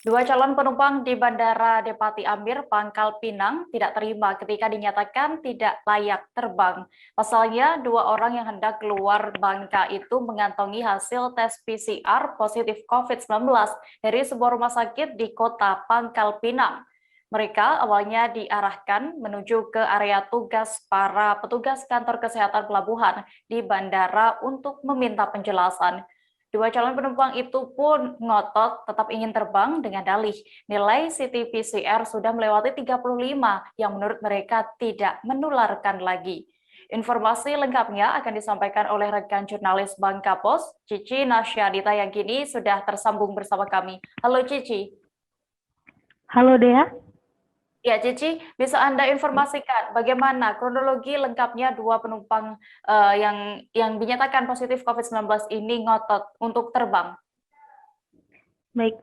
Dua calon penumpang di Bandara Depati Amir, Pangkal Pinang tidak terima ketika dinyatakan tidak layak terbang. Pasalnya, dua orang yang hendak keluar Bangka itu mengantongi hasil tes PCR positif COVID-19 dari sebuah rumah sakit di kota Pangkal Pinang. Mereka awalnya diarahkan menuju ke area tugas para petugas kantor kesehatan pelabuhan di bandara untuk meminta penjelasan. Dua calon penumpang itu pun ngotot tetap ingin terbang dengan dalih nilai CT PCR sudah melewati 35 yang menurut mereka tidak menularkan lagi. Informasi lengkapnya akan disampaikan oleh rekan jurnalis Bangka Post, Cici Nasyadita yang kini sudah tersambung bersama kami. Halo Cici. Halo Dea. Ya, Cici, bisa Anda informasikan bagaimana kronologi lengkapnya dua penumpang yang dinyatakan positif COVID-19 ini ngotot untuk terbang? Baik,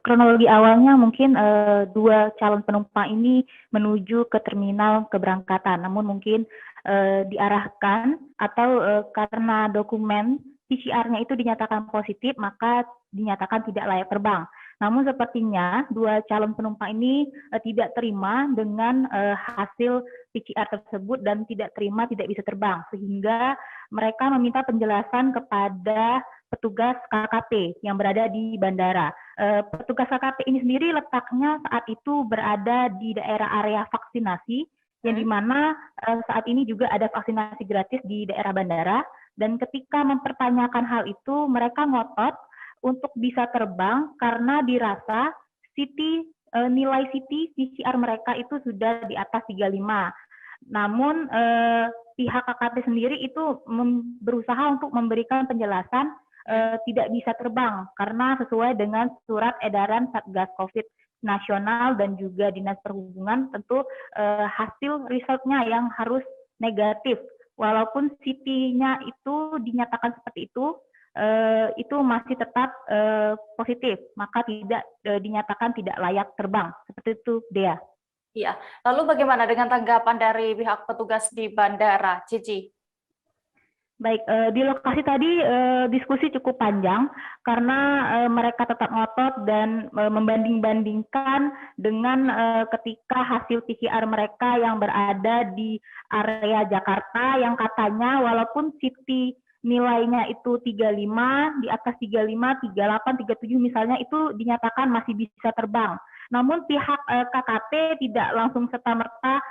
kronologi awalnya mungkin dua calon penumpang ini menuju ke terminal keberangkatan, namun mungkin diarahkan atau karena dokumen PCR-nya itu dinyatakan positif, maka dinyatakan tidak layak terbang. Namun sepertinya dua calon penumpang ini tidak terima dengan hasil PCR tersebut dan tidak terima tidak bisa terbang, sehingga mereka meminta penjelasan kepada petugas KKP yang berada di bandara. Petugas KKP ini sendiri letaknya saat itu berada di daerah area vaksinasi, yang dimana saat ini juga ada vaksinasi gratis di daerah bandara, dan ketika mempertanyakan hal itu, mereka ngotot untuk bisa terbang karena dirasa nilai CT PCR mereka itu sudah di atas 35. Namun pihak KKP sendiri itu berusaha untuk memberikan penjelasan tidak bisa terbang karena sesuai dengan surat edaran Satgas COVID nasional dan juga Dinas Perhubungan, tentu hasil risetnya yang harus negatif. Walaupun CT-nya itu dinyatakan seperti itu masih tetap positif, maka tidak dinyatakan tidak layak terbang. Seperti itu, Dea. Iya. Lalu bagaimana dengan tanggapan dari pihak petugas di bandara, Cici? Baik, di lokasi tadi diskusi cukup panjang karena mereka tetap ngotot dan membanding-bandingkan dengan ketika hasil PCR mereka yang berada di area Jakarta yang katanya walaupun CT nilainya itu 35, di atas 35, 38, 37 misalnya itu dinyatakan masih bisa terbang. Namun pihak KKP tidak langsung serta-merta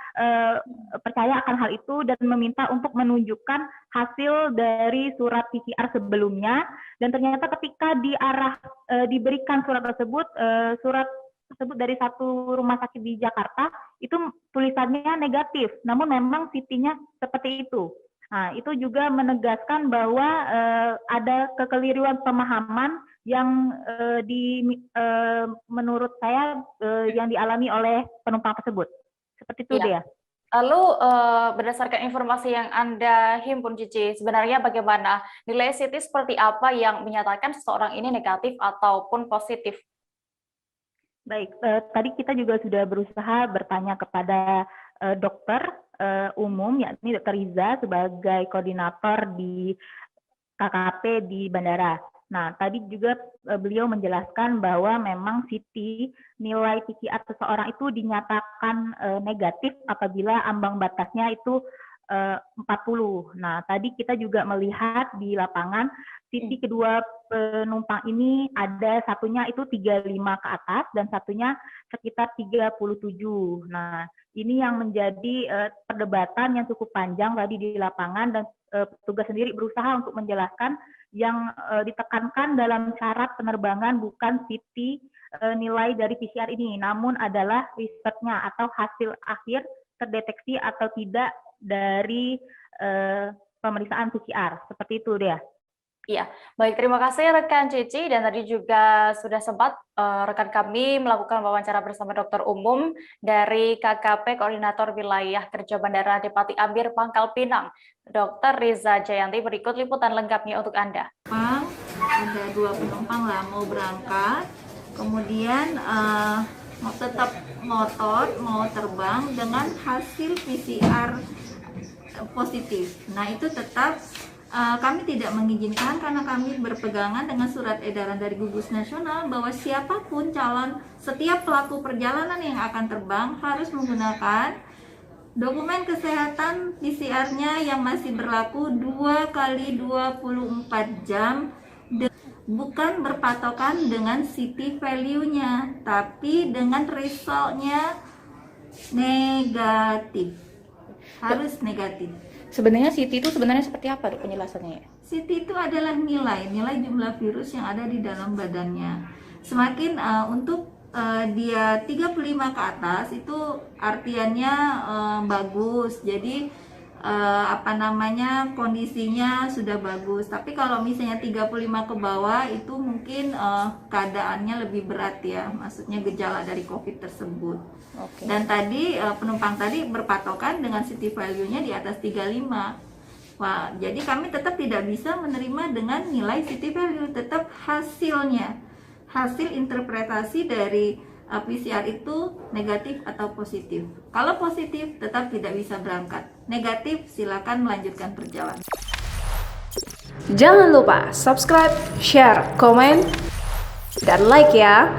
percaya akan hal itu dan meminta untuk menunjukkan hasil dari surat PCR sebelumnya, dan ternyata ketika diberikan surat tersebut dari satu rumah sakit di Jakarta itu tulisannya negatif, namun memang CT-nya seperti itu. Nah, itu juga menegaskan bahwa ada kekeliruan pemahaman yang menurut saya yang dialami oleh penumpang tersebut. Seperti itu, Dea. Lalu berdasarkan informasi yang Anda himpun, Cici, sebenarnya bagaimana nilai CT seperti apa yang menyatakan seseorang ini negatif ataupun positif? Baik, tadi kita juga sudah berusaha bertanya kepada dokter umum, yakni Dr. Riza sebagai koordinator di KKP di bandara. Nah, tadi juga beliau menjelaskan bahwa memang CT nilai PCR seseorang itu dinyatakan negatif apabila ambang batasnya itu 40. Nah, tadi kita juga melihat di lapangan CT kedua penumpang ini ada satunya itu 35 ke atas dan satunya sekitar 37. Nah, ini yang menjadi perdebatan yang cukup panjang tadi di lapangan, dan petugas sendiri berusaha untuk menjelaskan yang ditekankan dalam syarat penerbangan bukan CT nilai dari PCR ini, namun adalah risetnya atau hasil akhir terdeteksi atau tidak dari pemeriksaan PCR. Seperti itu, Dea. Iya, baik, terima kasih rekan Cici, dan tadi juga sudah sempat rekan kami melakukan wawancara bersama dokter umum dari KKP Koordinator Wilayah Kerja Bandara Depati Amir, Pangkal Pinang, Dr. Riza Jayanti. Berikut liputan lengkapnya untuk Anda. Ada dua penumpang lah mau berangkat, kemudian mau tetap ngotot mau terbang dengan hasil PCR positif. Nah, itu tetap kami tidak mengizinkan karena kami berpegangan dengan surat edaran dari Gugus Nasional bahwa siapapun setiap pelaku perjalanan yang akan terbang harus menggunakan dokumen kesehatan PCR-nya yang masih berlaku 2 kali 24 jam, bukan berpatokan dengan city value-nya, tapi dengan result-nya negatif. Harus negatif. Sebenarnya CT itu sebenarnya seperti apa, Dok, penjelasannya? CT itu adalah nilai jumlah virus yang ada di dalam badannya. Semakin untuk dia 35 ke atas itu artiannya bagus. Jadi kondisinya sudah bagus. Tapi kalau misalnya 35 ke bawah itu mungkin keadaannya lebih berat ya. Maksudnya gejala dari COVID tersebut. Oke. Dan tadi penumpang tadi berpatokan dengan city value-nya di atas 35. Wah, jadi kami tetap tidak bisa menerima dengan nilai city value, tetap hasil interpretasi dari PCR itu negatif atau positif. Kalau positif tetap tidak bisa berangkat. Negatif silakan melanjutkan perjalanan. Jangan lupa subscribe, share, komen, dan like ya.